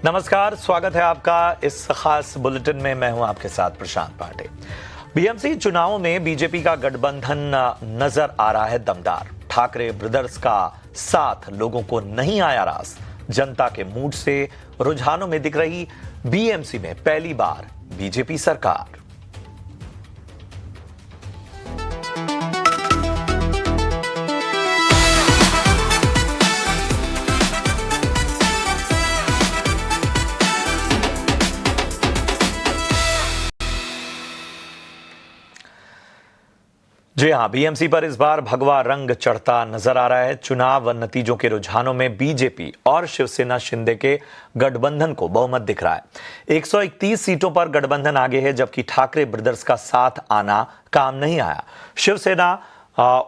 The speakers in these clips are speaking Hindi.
नमस्कार, स्वागत है आपका इस खास बुलेटिन में। मैं हूं आपके साथ प्रशांत पांडे। बीएमसी चुनावों में बीजेपी का गठबंधन नजर आ रहा है दमदार। ठाकरे ब्रदर्स का साथ लोगों को नहीं आया रास। जनता के मूड से रुझानों में दिख रही बीएमसी में पहली बार बीजेपी सरकार। जी हां, बीएमसी पर इस बार भगवा रंग चढ़ता नजर आ रहा है। चुनाव नतीजों के रुझानों में बीजेपी और शिवसेना शिंदे के गठबंधन को बहुमत दिख रहा है। 131 सीटों पर गठबंधन आगे है, जबकि ठाकरे ब्रदर्स का साथ आना काम नहीं आया। शिवसेना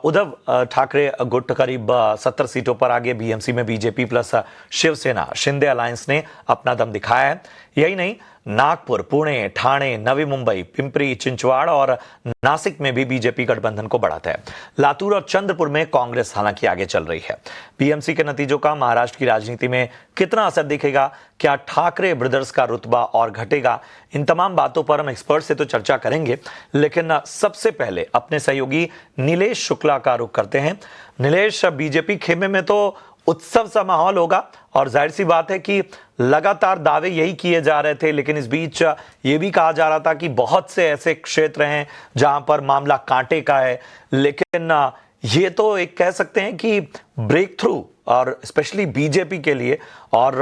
उद्धव ठाकरे गुट करीब 70 सीटों पर आगे। बीएमसी में BJP plus Shivsena Shinde alliance ने अपना दम दिखाया है। यही नहीं, नागपुर, पुणे, ठाणे, नवी मुंबई, पिंपरी चिंचवाड़ और नासिक में भी बीजेपी गठबंधन को बढ़ाता है। लातूर और चंद्रपुर में कांग्रेस हालांकि आगे चल रही है। बीएमसी के नतीजों का महाराष्ट्र की राजनीति में कितना असर दिखेगा? क्या ठाकरे ब्रदर्स का रुतबा और घटेगा? इन तमाम बातों पर हम एक्सपर्ट से तो चर्चा करेंगे, लेकिन सबसे पहले अपने सहयोगी नीलेश शुक्ला का रुख करते हैं। नीलेश, बीजेपी खेमे में तो उत्सव सा माहौल होगा और जाहिर सी बात है कि लगातार दावे यही किए जा रहे थे, लेकिन इस बीच ये भी कहा जा रहा था कि बहुत से ऐसे क्षेत्र हैं जहां पर मामला कांटे का है। लेकिन ये तो एक कह सकते हैं कि ब्रेक थ्रू, और स्पेशली बीजेपी के लिए और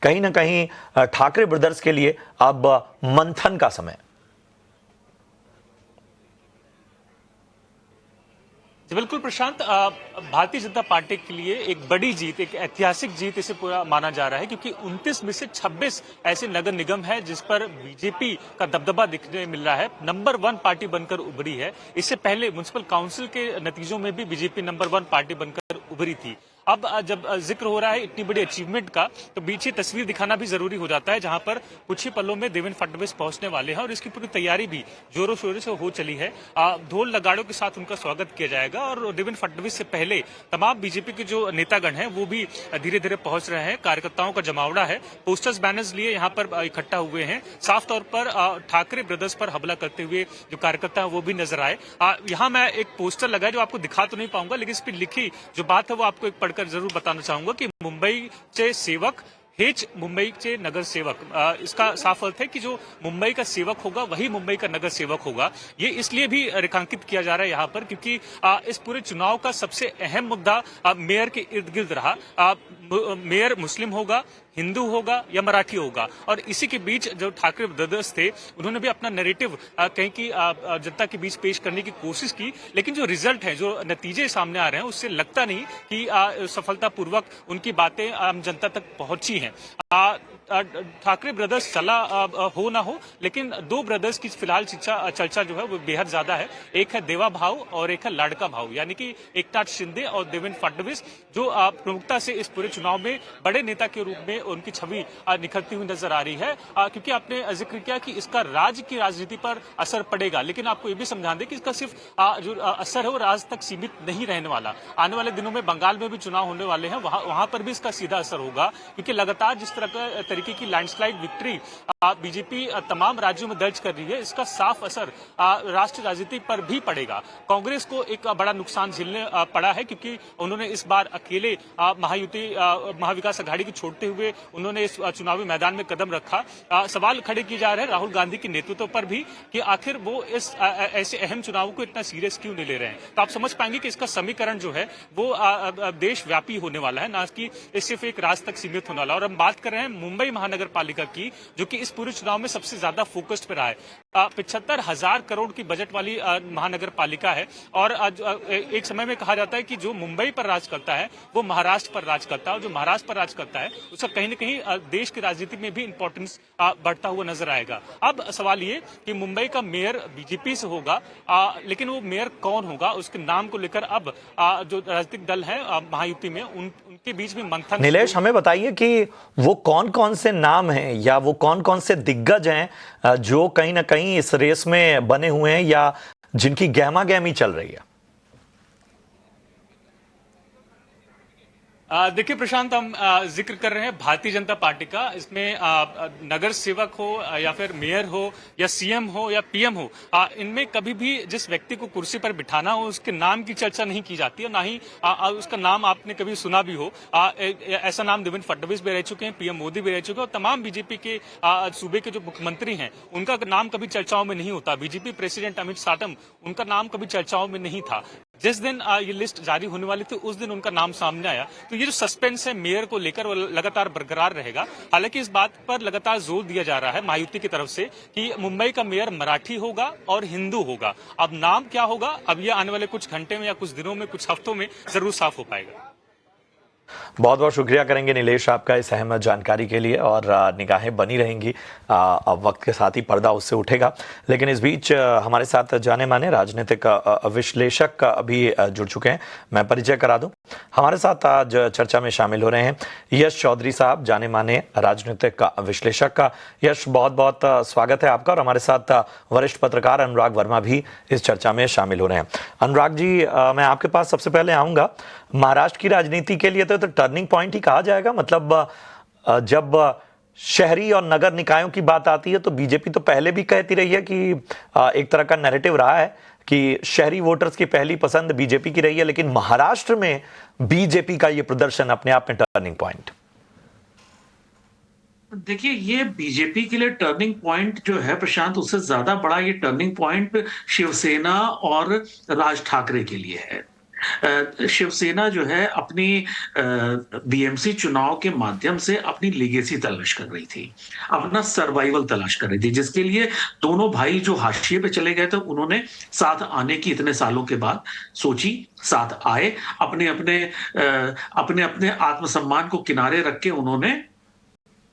कहीं ना कहीं ठाकरे ब्रदर्स के लिए अब मंथन का समय। बिल्कुल प्रशांत, भारतीय जनता पार्टी के लिए एक बड़ी जीत, एक ऐतिहासिक जीत इसे पूरा माना जा रहा है, क्योंकि 29 में से 26 ऐसे नगर निगम है जिस पर बीजेपी का दबदबा दिखने मिल रहा है, नंबर 1 पार्टी बनकर उभरी है। इससे पहले म्युनिसिपल काउंसिल के नतीजों में भी बीजेपी नंबर 1 पार्टी बनकर उभरी थी। अब जब जिक्र हो रहा है इतनी बड़ी अचीवमेंट का, तो बीच ये तस्वीर दिखाना भी जरूरी हो जाता है, जहां पर कुछ ही पलों में देवेंद्र फडणवीस पहुंचने वाले हैं और इसकी पूरी तैयारी भी जोरों शोरों से हो चली है। ढोल नगाड़ों के साथ उनका स्वागत किया जाएगा और देवेंद्र फडणवीस से पहले तमाम बीजेपी के जो नेतागण हैं वो भी धीरे धीरे पहुंच रहे हैं। कार्यकर्ताओं का जमावड़ा है, पोस्टर्स बैनर्स लिए यहाँ पर इकट्ठा हुए हैं। साफ तौर पर ठाकरे ब्रदर्स पर हमला करते हुए जो कार्यकर्ता है वो भी नजर आए। यहाँ मैं एक पोस्टर लगा है जो आपको दिखा तो नहीं पाऊंगा, लेकिन इस पर लिखी जो बात है वो आपको एक पढ़कर जरूर बताना चाहूंगा कि मुंबईचे सेवक हेच मुंबईचे नगर सेवक। इसका साफ अर्थ है कि जो मुंबई का सेवक होगा वही मुंबई का नगर सेवक होगा। ये इसलिए भी रेखांकित किया जा रहा है यहाँ पर क्योंकि इस पूरे चुनाव का सबसे अहम मुद्दा मेयर के इर्द गिर्द रहा। मेयर मुस्लिम होगा, हिंदू होगा या मराठी होगा, और इसी के बीच जो ठाकरे ब्रदर्स थे उन्होंने भी अपना नैरेटिव कहीं की जनता के बीच पेश करने की कोशिश की। लेकिन जो रिजल्ट है, जो नतीजे सामने आ रहे हैं, उससे लगता नहीं कि सफलतापूर्वक उनकी बातें आम जनता तक पहुंची हैं। ठाकरे ब्रदर्स चला हो ना हो, लेकिन दो ब्रदर्स की फिलहाल चर्चा जो है वो बेहद ज्यादा है। एक है देवा भाव और एक है लाडका भाव, यानी कि एकनाथ शिंदे और देवेंद्र फडणवीस, जो प्रमुखता से इस पूरे चुनाव में बड़े नेता के रूप में उनकी छवि निखरती हुई नजर आ रही है। क्योंकि आपने जिक्र किया कि इसका राज्य की राजनीति पर असर पड़ेगा, लेकिन आपको ये भी समझा दें कि इसका सिर्फ जो असर है वो राज्य तक सीमित नहीं रहने वाला। आने वाले दिनों में बंगाल में भी चुनाव होने वाले हैं, वहां पर भी इसका सीधा असर होगा, क्योंकि लगातार जिस तरह तरीके की लैंडस्लाइड विक्ट्री बीजेपी तमाम राज्यों में दर्ज कर रही है, इसका साफ असर राष्ट्रीय राजनीति पर भी पड़ेगा। कांग्रेस को एक बड़ा नुकसान झेलने पड़ा है, क्योंकि उन्होंने इस बार अकेले महायुति महाविकास अघाड़ी को छोड़ते हुए उन्होंने इस चुनावी मैदान में कदम रखा। सवाल खड़े किए जा रहे हैं राहुल गांधी के नेतृत्व पर भी कि आखिर वो इस ऐसे अहम चुनाव को इतना सीरियस क्यों नहीं ले रहे हैं। तो आप समझ पाएंगे कि इसका समीकरण जो है वो देशव्यापी होने वाला है, ना कि सिर्फ एक राज्य तक सीमित होने वाला। और हम बात कर रहे हैं मुंबई महानगर पालिका की, जो कि इस पूरे चुनाव में सबसे ज्यादा फोकस्ड पे रहा है। 75,000 करोड़ की बजट वाली महानगर पालिका है, और एक समय में कहा जाता है कि जो मुंबई पर राज करता है वो महाराष्ट्र पर राज करता है, और जो महाराष्ट्र पर राज करता है उसका कहीं न कहीं देश की राजनीति में भी इंपॉर्टेंस बढ़ता हुआ नजर आएगा। अब सवाल ये कि मुंबई का मेयर बीजेपी से होगा, लेकिन वो मेयर कौन होगा उसके नाम को लेकर अब जो राजनीतिक दल है महायुति में उनके बीच में मंथन। नीलेश, हमें बताइए कि वो कौन कौन से नाम हैं या वो कौन कौन से दिग्गज हैं जो कहीं ना कहीं इस रेस में बने हुए हैं या जिनकी गहमा गहमी चल रही है। देखिए प्रशांत, हम जिक्र कर रहे हैं भारतीय जनता पार्टी का। इसमें नगर सेवक हो या फिर मेयर हो या सीएम हो या पीएम हो, इनमें कभी भी जिस व्यक्ति को कुर्सी पर बिठाना हो उसके नाम की चर्चा नहीं की जाती है, ना ही उसका नाम आपने कभी सुना भी हो। ऐसा नाम देवेंद्र फडणवीस भी रह चुके हैं, पीएम मोदी भी रह चुके हैं, और तमाम बीजेपी के सूबे के जो मुख्यमंत्री हैं उनका नाम कभी चर्चाओं में नहीं होता। बीजेपी प्रेसिडेंट अमित शाह, उनका नाम कभी चर्चाओं में नहीं था। जिस दिन ये लिस्ट जारी होने वाली थी उस दिन उनका नाम सामने आया। तो ये जो सस्पेंस है मेयर को लेकर वो लगातार बरकरार रहेगा। हालांकि इस बात पर लगातार जोर दिया जा रहा है महायुति की तरफ से कि मुंबई का मेयर मराठी होगा और हिंदू होगा। अब नाम क्या होगा, अब ये आने वाले कुछ घंटे में या कुछ दिनों में, कुछ हफ्तों में जरूर साफ हो पाएगा। बहुत बहुत शुक्रिया करेंगे नीलेश आपका इस अहम जानकारी के लिए, और निगाहें बनी रहेंगी। अब वक्त के साथ ही पर्दा उससे उठेगा। लेकिन इस बीच हमारे साथ जाने माने राजनीतिक विश्लेषक अभी जुड़ चुके हैं। मैं परिचय करा दूं, हमारे साथ आज चर्चा में शामिल हो रहे हैं यश चौधरी साहब, जाने माने राजनीतिक विश्लेषक। यश, बहुत बहुत स्वागत है आपका। और हमारे साथ वरिष्ठ पत्रकार अनुराग वर्मा भी इस चर्चा में शामिल हो रहे हैं। अनुराग जी, मैं आपके पास सबसे पहले आऊंगा। महाराष्ट्र की राजनीति के लिए तो टर्निंग पॉइंट ही कहा जाएगा। मतलब जब शहरी और नगर निकायों की बात आती है तो बीजेपी तो पहले भी कहती रही है कि एक तरह का नैरेटिव रहा है कि शहरी वोटर्स की पहली पसंद बीजेपी की रही है, लेकिन महाराष्ट्र में बीजेपी का ये प्रदर्शन अपने आप में टर्निंग पॉइंट। देखिए, ये बीजेपी के लिए टर्निंग पॉइंट जो है प्रशांत, उससे ज्यादा बड़ा ये टर्निंग पॉइंट शिवसेना और राज ठाकरे के लिए है। शिवसेना जो है अपनी बीएमसी चुनाव के माध्यम से अपनी लेगेसी तलाश कर रही थी, अपना सर्वाइवल तलाश कर रही थी, जिसके लिए दोनों भाई जो हाशिए पे चले गए थे उन्होंने साथ आने की इतने सालों के बाद सोची, साथ आए, अपने अपने आत्मसम्मान को किनारे रख के उन्होंने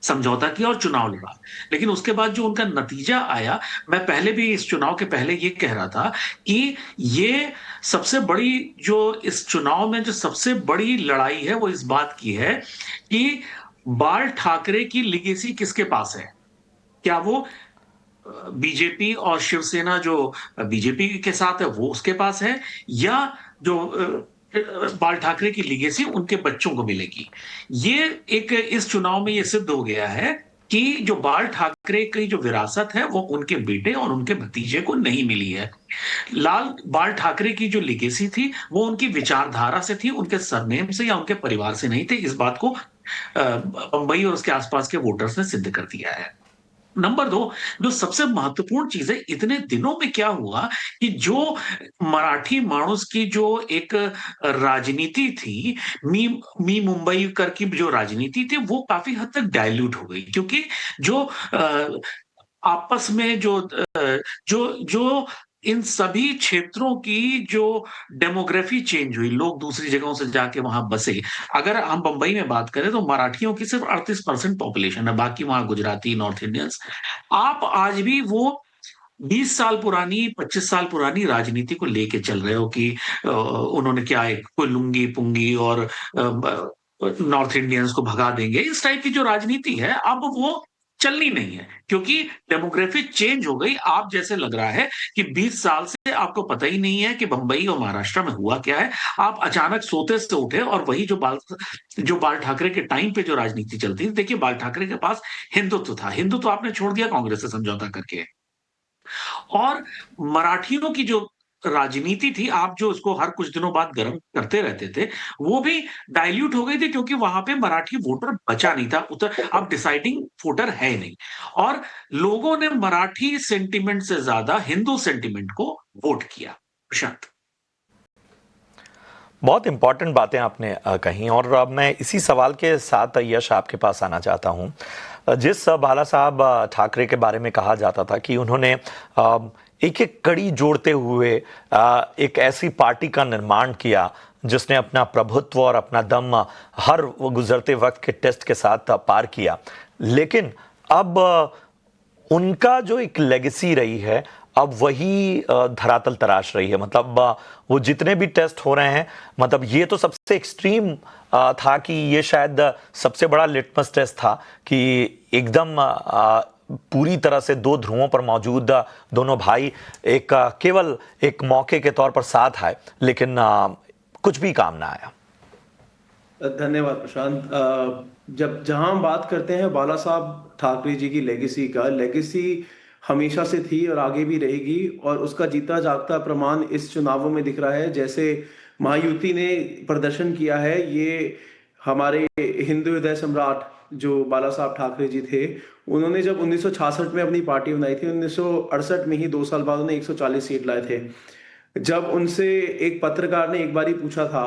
समझौता किया और चुनाव लड़ा। लेकिन उसके बाद जो उनका नतीजा आया, मैं पहले भी इस चुनाव के पहले ये कह रहा था कि ये सबसे बड़ी जो इस चुनाव में जो सबसे बड़ी लड़ाई है वो इस बात की है कि बाल ठाकरे की लिगेसी किसके पास है। क्या वो बीजेपी और शिवसेना जो बीजेपी के साथ है वो उसके पास है, या जो बाल ठाकरे की लिगेसी उनके बच्चों को मिलेगी। ये एक इस चुनाव में ये सिद्ध हो गया है कि जो बाल ठाकरे की जो विरासत है वो उनके बेटे और उनके भतीजे को नहीं मिली है। लाल बाल ठाकरे की जो लिगेसी थी वो उनकी विचारधारा से थी, उनके सरनेम से या उनके परिवार से नहीं थे। इस बात को बंबई और उसके आसपास के वोटर्स ने सिद्ध कर दिया है। नंबर 2, जो सबसे महत्वपूर्ण चीज है, इतने दिनों में क्या हुआ कि जो मराठी माणूस की जो एक राजनीति थी, मी मुंबई कर की जो राजनीति थी, वो काफी हद तक डाइल्यूट हो गई, क्योंकि जो आपस में जो इन सभी क्षेत्रों की जो डेमोग्राफी चेंज हुई, लोग दूसरी जगहों से जाके वहां बसे। अगर हम बंबई में बात करें तो मराठियों की सिर्फ 38% पॉपुलेशन है, बाकी वहां गुजराती, नॉर्थ इंडियंस। आप आज भी वो 20 साल पुरानी, 25 साल पुरानी राजनीति को लेके चल रहे हो कि उन्होंने क्या एक कोई लुंगी पुंगी और नॉर्थ इंडियंस को भगा देंगे, इस टाइप की जो राजनीति है अब वो चलनी नहीं है, क्योंकि डेमोग्राफी चेंज हो गई। आप जैसे लग रहा है कि 20 साल से आपको पता ही नहीं है कि बंबई और महाराष्ट्र में हुआ क्या है। आप अचानक सोते से उठे और वही जो बाल ठाकरे के टाइम पे जो राजनीति चलती थी। देखिए, बाल ठाकरे के पास हिंदुत्व था, हिंदुत्व आपने छोड़ दिया कांग्रेस से समझौता करके। और मराठियों की जो राजनीति थी, आप जो उसको हर कुछ दिनों बाद गर्म करते रहते थे, वो भी डाइल्यूट हो गई थी, क्योंकि वहां पे मराठी वोटर बचा नहीं था। उतर अब डिसाइडिंग वोटर है ही नहीं, और लोगों ने मराठी सेंटिमेंट से ज्यादा हिंदू सेंटिमेंट को वोट किया। प्रशांत, बहुत इंपॉर्टेंट बातें आपने कही, और अब मैं इसी सवाल के साथ यश आपके पास आना चाहता हूं। जिस बाला साहब ठाकरे के बारे में कहा जाता था कि उन्होंने एक एक कड़ी जोड़ते हुए एक ऐसी पार्टी का निर्माण किया जिसने अपना प्रभुत्व और अपना दम हर गुजरते वक्त के टेस्ट के साथ पार किया, लेकिन अब उनका जो एक लेगेसी रही है अब वही धरातल तराश रही है। मतलब वो जितने भी टेस्ट हो रहे हैं, मतलब ये तो सबसे एक्सट्रीम था कि ये शायद सबसे बड़ा लिटमस टेस्ट था कि एकदम पूरी तरह से दो ध्रुवों पर मौजूद दोनों भाई एक केवल एक मौके के तौर पर साथ आए, लेकिन कुछ भी काम ना आया। धन्यवाद प्रशांत। जब जहां हम बात करते हैं बाला साहब ठाकरे जी की लेगेसी का, लेगेसी हमेशा से थी और आगे भी रहेगी, और उसका जीता जागता प्रमाण इस चुनावों में दिख रहा है। जैसे महायुति ने प्रदर्शन किया है, ये हमारे हिंदू हृदय सम्राट जो बाला साहब ठाकरे जी थे, उन्होंने जब 1966 में अपनी पार्टी बनाई थी, 1968 में ही 2 साल बाद उन्हें 140 सीट लाए थे। जब उनसे एक पत्रकार ने एक बार ही पूछा था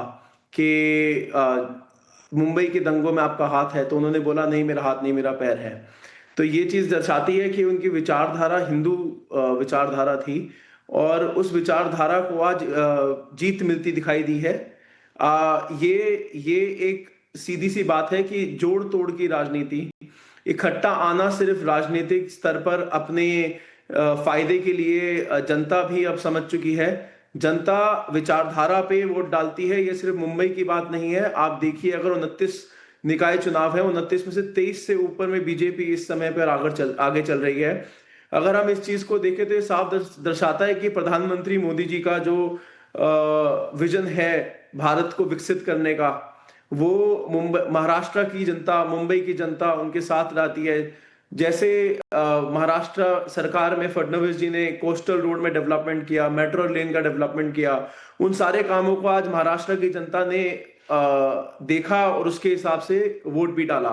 कि मुंबई के दंगों में आपका हाथ है, तो उन्होंने बोला नहीं, मेरा हाथ नहीं, मेरा पैर है। तो ये चीज दर्शाती है कि उनकी विचारधारा हिंदू विचारधारा थी, और उस विचारधारा को आज जीत मिलती दिखाई दी है। ये एक सीधी सी बात है कि जोड़ तोड़ की राजनीति, इकट्ठा आना सिर्फ राजनीतिक स्तर पर अपने फायदे के लिए, जनता भी अब समझ चुकी है। जनता विचारधारा पे वोट डालती है, ये सिर्फ मुंबई की बात नहीं है। आप देखिए, अगर 29 निकाय चुनाव है, 29 में से 23 से ऊपर में बीजेपी इस समय पर आगे चल रही है। अगर हम इस चीज को देखें तो ये साफ दर्शाता है कि प्रधानमंत्री मोदी जी का जो विजन है भारत को विकसित करने का, वो महाराष्ट्र की जनता, मुंबई की जनता उनके साथ रहती है। जैसे महाराष्ट्र सरकार में फडणवीस जी ने कोस्टल रोड में डेवलपमेंट किया, मेट्रो लेन का डेवलपमेंट किया, उन सारे कामों को आज महाराष्ट्र की जनता ने देखा और उसके हिसाब से वोट भी डाला।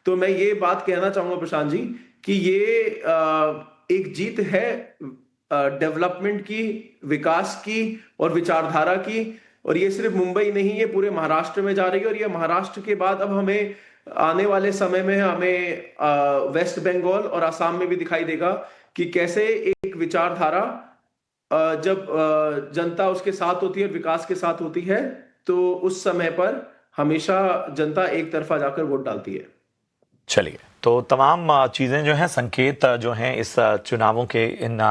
तो मैं ये बात कहना चाहूंगा प्रशांत जी कि ये एक जीत है डेवलपमेंट की, विकास की और विचारधारा की। और ये सिर्फ मुंबई नहीं, ये पूरे महाराष्ट्र में जा रही है। और ये महाराष्ट्र के बाद अब हमें आने वाले समय में हमें वेस्ट बंगाल और असम में भी दिखाई देगा कि कैसे एक विचारधारा जब जनता उसके साथ होती है और विकास के साथ होती है, तो उस समय पर हमेशा जनता एक तरफा जाकर वोट डालती है। चलिए, तो तमाम चीज़ें जो हैं, संकेत जो हैं इस चुनावों के, इन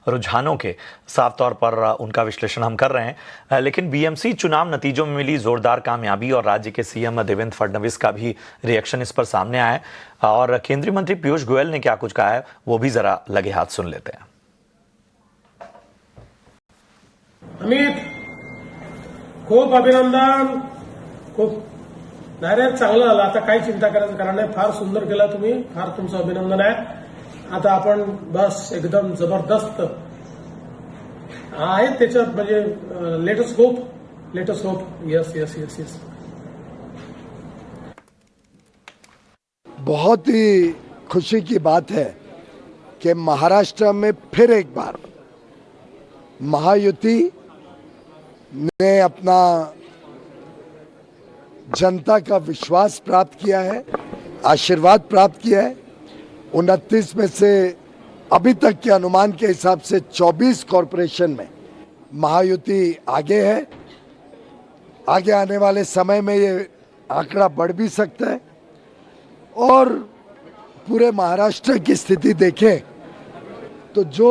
रुझानों के साफ तौर पर उनका विश्लेषण हम कर रहे हैं। लेकिन बीएमसी चुनाव नतीजों में मिली जोरदार कामयाबी और राज्य के सीएम देवेंद्र फडणवीस का भी रिएक्शन इस पर सामने आया है, और केंद्रीय मंत्री पीयूष गोयल ने क्या कुछ कहा है वो भी जरा लगे हाथ सुन लेते हैं। अमित, खूप अभिनंदन, खूप डायरेक्ट चांगलं झालं. आता काही चिंता करायचं कारण नाही. फार सुंदर केला तुम्ही, फार तुमचं अभिनंदन आहे. आता आपण बस एकदम जबरदस्त आहे त्याच्यात, म्हणजे लेटस होप. येस. बहुत ही खुशी की बात है कि महाराष्ट्र में फिर एक बार महायुति ने अपना जनता का विश्वास प्राप्त किया है, आशीर्वाद प्राप्त किया है। 29 में से अभी तक के अनुमान के हिसाब से 24 कॉरपोरेशन में महायुति आगे है। आगे आने वाले समय में ये आंकड़ा बढ़ भी सकता है। और पूरे महाराष्ट्र की स्थिति देखें तो जो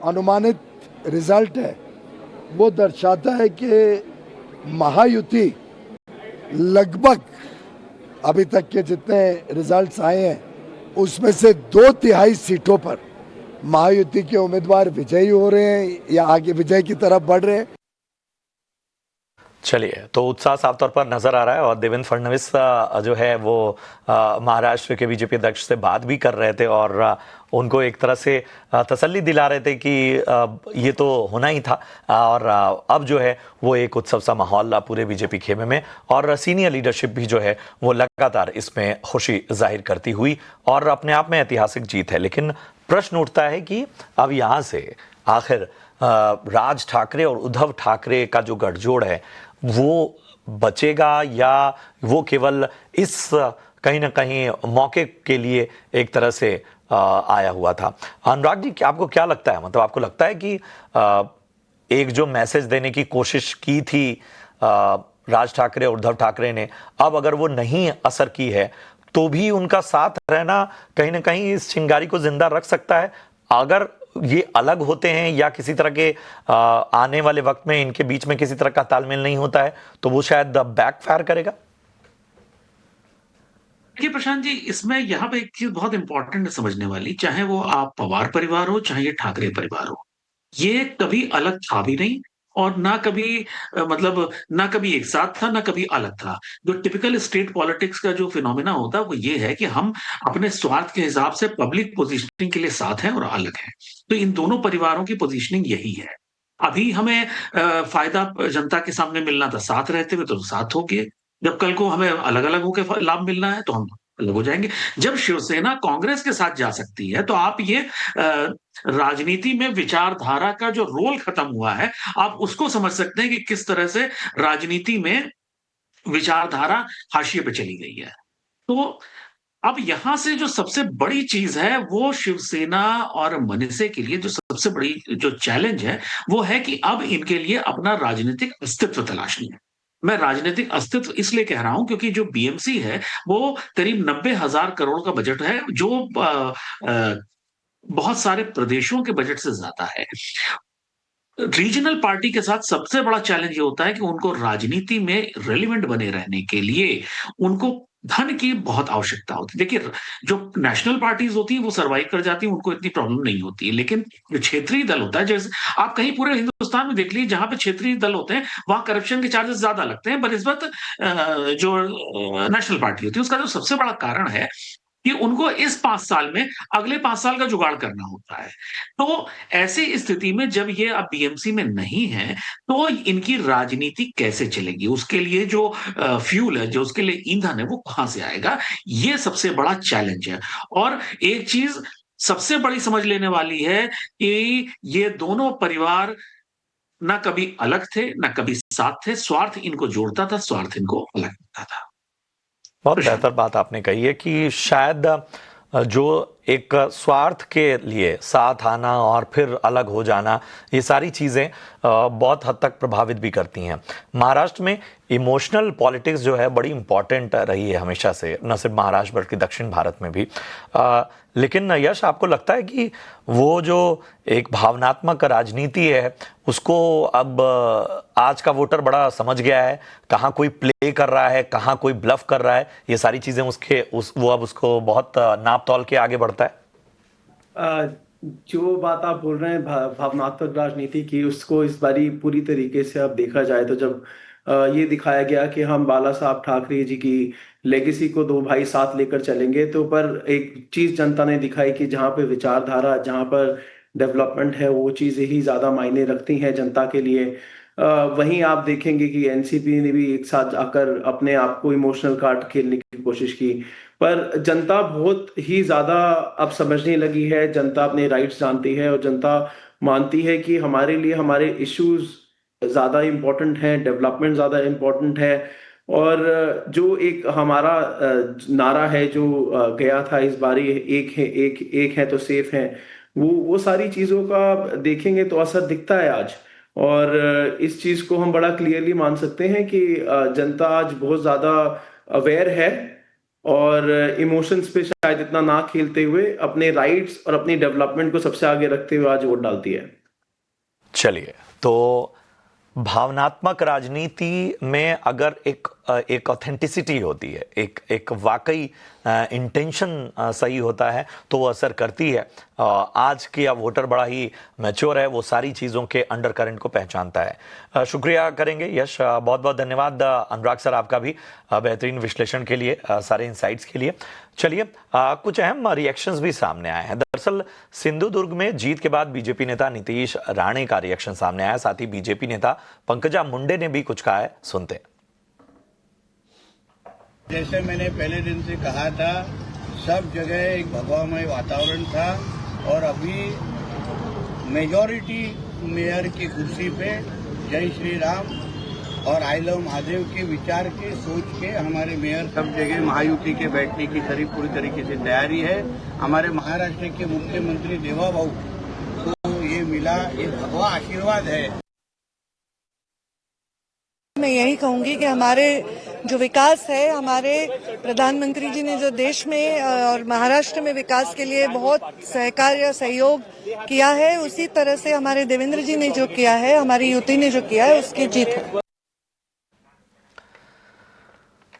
अनुमानित रिजल्ट है वो दर्शाता है कि महायुति लगभग अभी तक के जितने रिजल्ट्स आए हैं उसमें से 2/3 सीटों पर महायुति के उम्मीदवार विजयी हो रहे हैं या आगे विजय की तरफ बढ़ रहे हैं। चलिए, तो उत्साह साफ तौर पर नजर आ रहा है, और देवेंद्र फडणवीस जो है वो महाराष्ट्र के बीजेपी अध्यक्ष से बात भी कर रहे थे और उनको एक तरह से तसल्ली दिला रहे थे कि ये तो होना ही था, और अब जो है वो एक उत्सव सा माहौल पूरे बीजेपी खेमे में, और सीनियर लीडरशिप भी जो है वो लगातार इसमें खुशी जाहिर करती हुई, और अपने आप में ऐतिहासिक जीत है। लेकिन प्रश्न उठता है कि अब यहाँ से आखिर राज ठाकरे और उद्धव ठाकरे का जो गठजोड़ है वो बचेगा, या वो केवल इस कहीं ना कहीं मौके के लिए एक तरह से आया हुआ था। अनुराग जी, आपको क्या लगता है, मतलब आपको लगता है कि एक जो मैसेज देने की कोशिश की थी राज ठाकरे और उद्धव ठाकरे ने, अब अगर वो नहीं असर की है तो भी उनका साथ रहना कहीं ना कहीं इस चिंगारी को जिंदा रख सकता है? अगर ये अलग होते हैं या किसी तरह के आने वाले वक्त में इनके बीच में किसी तरह का तालमेल नहीं होता है तो वो शायद बैकफायर करेगा। देखिए प्रशांत जी, इसमें यहाँ पे एक चीज बहुत इंपॉर्टेंट है समझने वाली, चाहे वो आप पवार परिवार हो चाहे ये ठाकरे परिवार हो, ये कभी अलग था भी नहीं और ना कभी मतलब ना कभी एक साथ था, ना कभी अलग था। जो टिपिकल स्टेट पॉलिटिक्स का जो फिनोमेना होता है वो ये है कि हम अपने स्वार्थ के हिसाब से पब्लिक पोजीशनिंग के लिए साथ हैं और अलग हैं। तो इन दोनों परिवारों की पोजीशनिंग यही है। अभी हमें फायदा जनता के सामने मिलना था, साथ रहते हुए तो साथ हो गए। जब कल को हमें अलग-अलग होके लाभ मिलना है तो हम अलग हो जाएँगे। जब शिवसेना कांग्रेस के साथ जा सकती है तो आप ये राजनीति में विचारधारा का जो रोल खत्म हुआ है, आप उसको समझ सकते हैं कि किस तरह से राजनीति में विचारधारा हाशिए पे चली गई है। तो अब यहां से जो सबसे बड़ी चीज है वो शिवसेना और मनसे के लिए जो सबसे बड़ी जो चैलेंज है वो है कि अब इनके लिए अपना राजनीतिक अस्तित्व तलाशनी है। मैं राजनीतिक अस्तित्व इसलिए कह रहा हूं क्योंकि जो बीएमसी है वो करीब 90,000 करोड़ का बजट है, जो अ, बहुत सारे प्रदेशों के बजट से ज्यादा है। रीजनल पार्टी के साथ सबसे बड़ा चैलेंज ये होता है कि उनको राजनीति में रेलिवेंट बने रहने के लिए उनको धन की बहुत आवश्यकता होती है। देखिए, जो नेशनल पार्टीज होती हैं वो सर्वाइव कर जाती हैं, उनको इतनी प्रॉब्लम नहीं होती है। लेकिन जो क्षेत्रीय दल होता है, जैसे आप कहीं पूरे हिंदुस्तान में देख लीजिए जहां पे क्षेत्रीय दल होते हैं, वहां करप्शन के चार्जेस ज्यादा लगते हैं बनिस्बत जो नेशनल पार्टी होती है। उसका जो सबसे बड़ा कारण है कि उनको इस 5 साल में अगले 5 साल का जुगाड़ करना होता है। तो ऐसी स्थिति में जब ये अब बीएमसी में नहीं है, तो इनकी राजनीति कैसे चलेगी? उसके लिए जो फ्यूल है, जो उसके लिए ईंधन है, वो कहाँ से आएगा? ये सबसे बड़ा चैलेंज है। और एक चीज़ सबसे बड़ी समझ लेने वाली है कि ये दोनों परिवार ना कभी अलग थे, ना कभी साथ थे। स्वार्थ इनको जोड़ता था, स्वार्थ इनको अलग करता था। बहुत प्रशांत। बेहतर बात आपने कही है कि शायद जो एक स्वार्थ के लिए साथ आना और फिर अलग हो जाना, ये सारी चीज़ें बहुत हद तक प्रभावित भी करती हैं। महाराष्ट्र में इमोशनल पॉलिटिक्स जो है बड़ी इम्पॉर्टेंट रही है हमेशा से, न सिर्फ महाराष्ट्र बल्कि दक्षिण भारत में भी। लेकिन यश, आपको लगता है कि वो जो एक भावनात्मक राजनीति है उसको अब आज का वोटर बड़ा समझ गया है? कहाँ कोई प्ले कर रहा है, कहाँ कोई ब्लफ कर रहा है, ये सारी चीज़ें वो अब उसको बहुत नाप तौल के आगे बढ़ता है? जो बात आप बोल रहे हैं भावनात्मक राजनीति की, उसको इस बारी पूरी तरीके से अब देखा जाए तो जब ये दिखाया गया कि हम बाला साहब ठाकरे जी की लेगेसी को दो भाई साथ लेकर चलेंगे, तो पर एक चीज जनता ने दिखाई कि जहाँ पे विचारधारा, जहाँ पर डेवलपमेंट है, वो चीजें ही ज्यादा मायने रखती हैं जनता के लिए। वहीं आप देखेंगे कि एनसीपी ने भी एक साथ आकर अपने आप को इमोशनल कार्ड खेलने की कोशिश की, पर जनता बहुत ही ज्यादा अब समझने लगी है। जनता अपने राइट्स जानती है और जनता मानती है कि हमारे लिए हमारे इश्यूज ज्यादा इम्पोर्टेंट हैं, डेवलपमेंट ज्यादा इम्पोर्टेंट है। और जो एक हमारा नारा है जो गया था इस बारी, एक है तो सेफ है, वो सारी चीजों का देखेंगे तो असर दिखता है आज। और इस चीज को हम बड़ा क्लियरली मान सकते हैं कि जनता आज बहुत ज्यादा अवेयर है और इमोशंस पे शायद इतना ना खेलते हुए अपने राइट्स और अपनी डेवलपमेंट को सबसे आगे रखते हुए आज वोट डालती है। चलिए, तो भावनात्मक राजनीति में अगर एक ऑथेंटिसिटी होती है, एक वाकई इंटेंशन सही होता है, तो वो असर करती है। आज का वोटर बड़ा ही मैच्योर है, वो सारी चीज़ों के अंडर करंट को पहचानता है। शुक्रिया करेंगे यश, बहुत बहुत धन्यवाद अनुराग सर आपका भी बेहतरीन विश्लेषण के लिए, सारे इंसाइट्स के लिए। चलिए, कुछ अहम रिएक्शंस भी सामने आए हैं। दरअसल सिंधुदुर्ग में जीत के बाद बीजेपी नेता नीतीश राणे का रिएक्शन सामने आया, साथ ही बीजेपी नेता पंकजा मुंडे ने भी कुछ कहा है, सुनते हैं। जैसे मैंने पहले दिन से कहा था, सब जगह एक भगवामय वातावरण था और अभी मेजॉरिटी मेयर की कुर्सी पे जय श्री राम और आई लव महादेव के विचार के सोच के हमारे मेयर सब जगह महायुति के बैठने की पूरी तरीके से तैयारी है। हमारे महाराष्ट्र के मुख्यमंत्री देवाभाऊ को ये मिला, ये भगवा आशीर्वाद है। मैं यही कहूंगी कि हमारे जो विकास है, हमारे प्रधानमंत्री जी ने जो देश में और महाराष्ट्र में विकास के लिए बहुत सहकार्य सहयोग किया है, उसी तरह से हमारे देवेंद्र जी ने जो किया है, हमारी युति ने जो किया है, उसकी जीत है।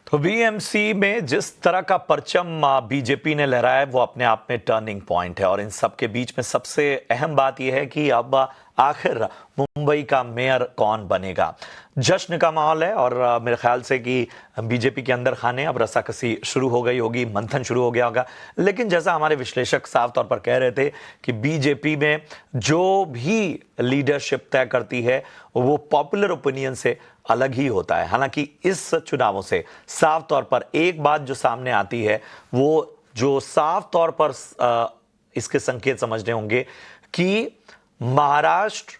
तो बीएमसी में जिस तरह का परचम बीजेपी ने लहराया है वो अपने आप में टर्निंग पॉइंट है, और इन सब के बीच में सबसे अहम बात यह है कि अब आखिर मुंबई का मेयर कौन बनेगा। जश्न का माहौल है और मेरे ख्याल से कि बीजेपी के अंदर खाने अब रस्साकसी शुरू हो गई होगी, मंथन शुरू हो गया होगा। लेकिन जैसा हमारे विश्लेषक साफ तौर पर कह रहे थे कि बीजेपी में जो भी लीडरशिप तय करती है वो पॉपुलर ओपिनियन से अलग ही होता है। हालांकि इस चुनावों से साफ तौर पर एक बात जो सामने आती है वो जो साफ तौर पर इसके संकेत समझने होंगे कि महाराष्ट्र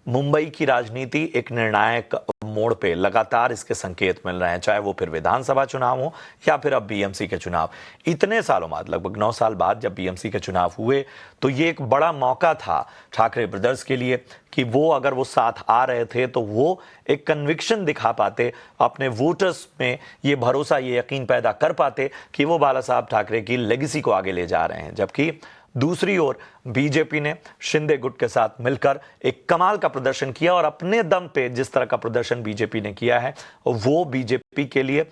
मुंबई की राजनीति एक निर्णायक मोड़ पे लगातार इसके संकेत मिल रहे हैं, चाहे वो फिर विधानसभा चुनाव हो या फिर अब बीएमसी के चुनाव। इतने सालों बाद, लगभग 9 साल बाद जब बीएमसी के चुनाव हुए तो ये एक बड़ा मौका था ठाकरे ब्रदर्स के लिए कि वो अगर वो साथ आ रहे थे तो वो एक कन्विक्शन दिखा पाते, अपने वोटर्स में ये भरोसा, ये यकीन पैदा कर पाते कि वो बाला साहब ठाकरे की लेगेसी को आगे ले जा रहे हैं। जबकि दूसरी ओर बीजेपी ने शिंदे गुट के साथ मिलकर एक कमाल का प्रदर्शन किया और अपने दम पे जिस तरह का प्रदर्शन बीजेपी ने किया है वो बीजेपी के लिए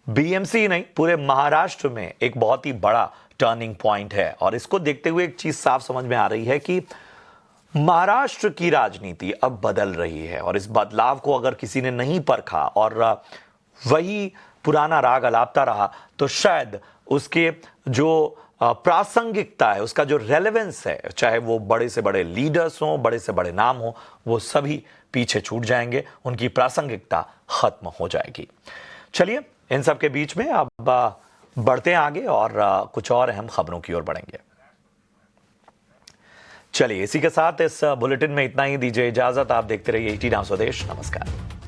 बीएमसी नहीं पूरे महाराष्ट्र में एक बहुत ही बड़ा टर्निंग पॉइंट है। और इसको देखते हुए एक चीज साफ समझ में आ रही है कि महाराष्ट्र की राजनीति अब बदल रही है और इस बदलाव को अगर किसी ने नहीं परखा और वही पुराना राग अलापता रहा तो शायद उसके जो प्रासंगिकता है, उसका जो रेलेवेंस है, चाहे वो बड़े से बड़े लीडर्स हों, बड़े से बड़े नाम हो, वो सभी पीछे छूट जाएंगे, उनकी प्रासंगिकता खत्म हो जाएगी। चलिए इन सब के बीच में अब बढ़ते हैं आगे और कुछ और अहम खबरों की ओर बढ़ेंगे। चलिए इसी के साथ इस बुलेटिन में इतना ही, दीजिए इजाजत। आप देखते रहिए 18 स्वदेश। नमस्कार।